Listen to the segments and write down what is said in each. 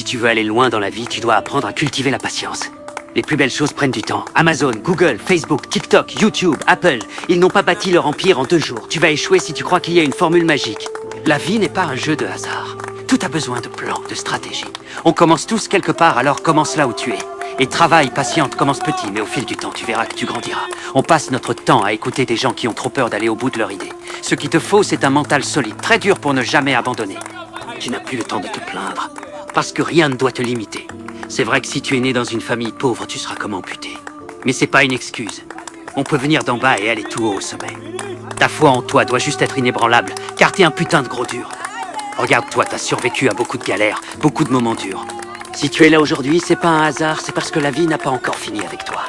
tu veux aller loin dans la vie, tu dois apprendre à cultiver la patience. Les plus belles choses prennent du temps. Amazon, Google, Facebook, TikTok, YouTube, Apple, ils n'ont pas bâti leur empire en 2 jours. Tu vas échouer si tu crois qu'il y a une formule magique. La vie n'est pas un jeu de hasard. Tout a besoin de plans, de stratégie. On commence tous quelque part, alors commence là où tu es. Et travaille, patiente, commence petit, mais au fil du temps, tu verras que tu grandiras. On passe notre temps à écouter des gens qui ont trop peur d'aller au bout de leur idée. Ce qu'il te faut, c'est un mental solide, très dur pour ne jamais abandonner. Tu n'as plus le temps de te plaindre, parce que rien ne doit te limiter. C'est vrai que si tu es né dans une famille pauvre, tu seras comme amputé. Mais c'est pas une excuse. On peut venir d'en bas et aller tout haut au sommet. Ta foi en toi doit juste être inébranlable, car t'es un putain de gros dur. Regarde-toi, t'as survécu à beaucoup de galères, beaucoup de moments durs. Si tu es là aujourd'hui, c'est pas un hasard, c'est parce que la vie n'a pas encore fini avec toi.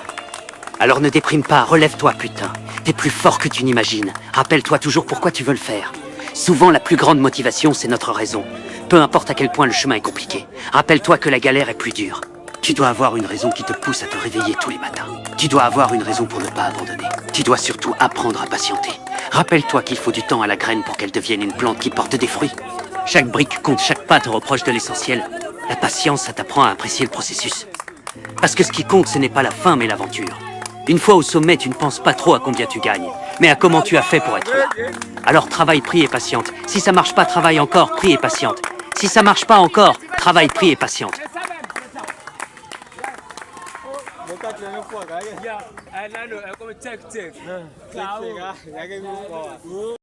Alors ne déprime pas, relève-toi putain. T'es plus fort que tu n'imagines. Rappelle-toi toujours pourquoi tu veux le faire. Souvent, la plus grande motivation, c'est notre raison. Peu importe à quel point le chemin est compliqué. Rappelle-toi que la galère est plus dure. Tu dois avoir une raison qui te pousse à te réveiller tous les matins. Tu dois avoir une raison pour ne pas abandonner. Tu dois surtout apprendre à patienter. Rappelle-toi qu'il faut du temps à la graine pour qu'elle devienne une plante qui porte des fruits. Chaque brique compte, chaque pas te reproche de l'essentiel. La patience, ça t'apprend à apprécier le processus. Parce que ce qui compte, ce n'est pas la fin, mais l'aventure. Une fois au sommet, tu ne penses pas trop à combien tu gagnes, mais à comment tu as fait pour être là. Alors travaille, prie et patiente. Si ça marche pas, travaille encore, prie et patiente. Si ça marche pas encore, travaille, prie et patiente.